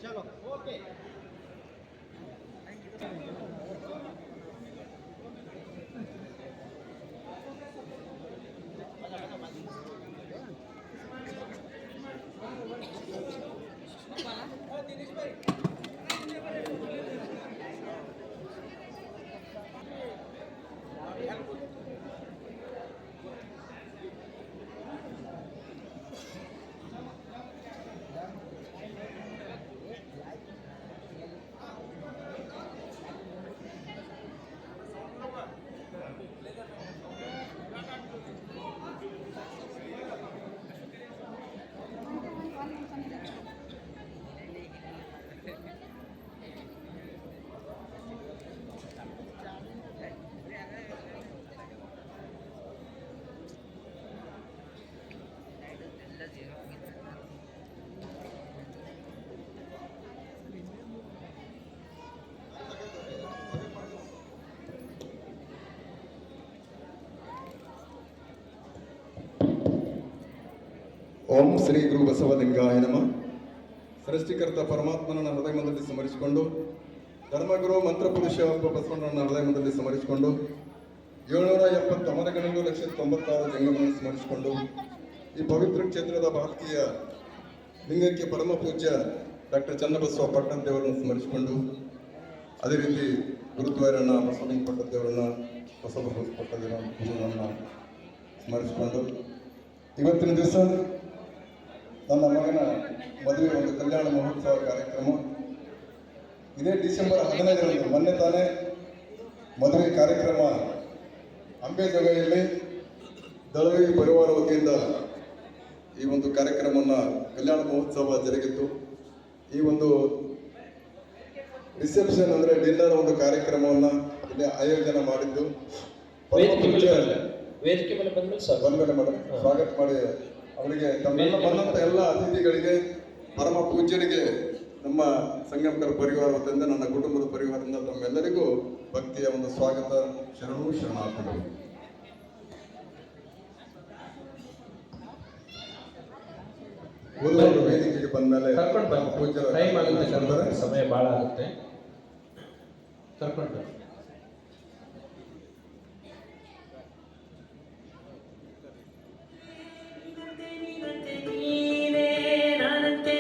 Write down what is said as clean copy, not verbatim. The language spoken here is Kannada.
चलो ओके ಓಂ ಶ್ರೀ ಗುರು ಬಸವಲಿಂಗಾಯ ನಮಃ. ಸೃಷ್ಟಿಕರ್ತ ಪರಮಾತ್ಮನನ್ನು ಹೃದಯದಲ್ಲಿ ಸ್ಮರಿಸಿಕೊಂಡು, ಧರ್ಮಗುರು ಮಂತ್ರಪುರುಷ ಬಸವಣ್ಣನ ಹೃದಯದಲ್ಲಿ ಸ್ಮರಿಸಿಕೊಂಡು, 770 ಅಮರಗಣಗಳು 196 ಜಂಗಮಗಳನ್ನು ಸ್ಮರಿಸಿಕೊಂಡು, ಈ ಪವಿತ್ರ ಕ್ಷೇತ್ರದ ಭಾರತೀಯ ಲಿಂಗಕ್ಕೆ ಪರಮ ಪೂಜ್ಯ ಡಾಕ್ಟರ್ ಚನ್ನಬಸವ ಪಟ್ಟದೇವರನ್ನು ಸ್ಮರಿಸಿಕೊಂಡು, ಅದೇ ರೀತಿ ಗುರುದ್ವಾರನ ಬಸವಲಿಂಗ ಪಟ್ಟದೇವರನ್ನ ಬಸವ ಪಟ್ಟದೇವರನ್ನ ಸ್ಮರಿಸಿಕೊಂಡು, ಇವತ್ತಿನ ದಿವಸ ನನ್ನ ಮಗನ ಮದುವೆ ಒಂದು ಕಲ್ಯಾಣ ಮಹೋತ್ಸವ ಕಾರ್ಯಕ್ರಮ. ಇದೇ ಡಿಸೆಂಬರ್ 15ರಂದು ಮೊನ್ನೆ ತಾನೇ ಮದುವೆ ಕಾರ್ಯಕ್ರಮ ಅಂಬೇಜೋಗೈಯಲ್ಲಿ ದಳವಿ ಪರಿವಾರ ವತಿಯಿಂದ ಈ ಒಂದು ಕಾರ್ಯಕ್ರಮವನ್ನು ಕಲ್ಯಾಣ ಮಹೋತ್ಸವ ಜರುಗಿತ್ತು. ಈ ಒಂದು ರಿಸೆಪ್ಷನ್ ಅಂದರೆ ಡಿನ್ನರ್ ಒಂದು ಕಾರ್ಯಕ್ರಮವನ್ನು ಇಲ್ಲಿ ಆಯೋಜನೆ ಮಾಡಿದ್ದು. ವೇದಿಕೆ ಮೇಲೆ ಬಂದ್ಮೇಲೆ ಮೇಡಮ್ ಸ್ವಾಗತ ಮಾಡಿ ಅವರಿಗೆ ತಮ್ಮೆಲ್ಲ ಬಂದಂಥ ಎಲ್ಲ ಅತಿಥಿಗಳಿಗೆ, ಪರಮ ಪೂಜ್ಯರಿಗೆ ನಮ್ಮ ಸಂಗಮಕರ ಪರಿವಾರ ವತಿಯಿಂದ, ನನ್ನ ಕುಟುಂಬದ ಪರಿವಾರದಿಂದ ತಮ್ಮೆಲ್ಲರಿಗೂ ಭಕ್ತಿಯ ಒಂದು ಸ್ವಾಗತ, ಶರಣು ಶರಣಾರ್ಥಿಗಳು. ಓದುವರು ವೇದಿಕೆಗೆ ಬಂದ್ಮೇಲೆ ಪೂಜ್ಯರ ಸಮಯ ಬಹಳ ಆಗುತ್ತೆ. ಕರ್ಕೊಂಡು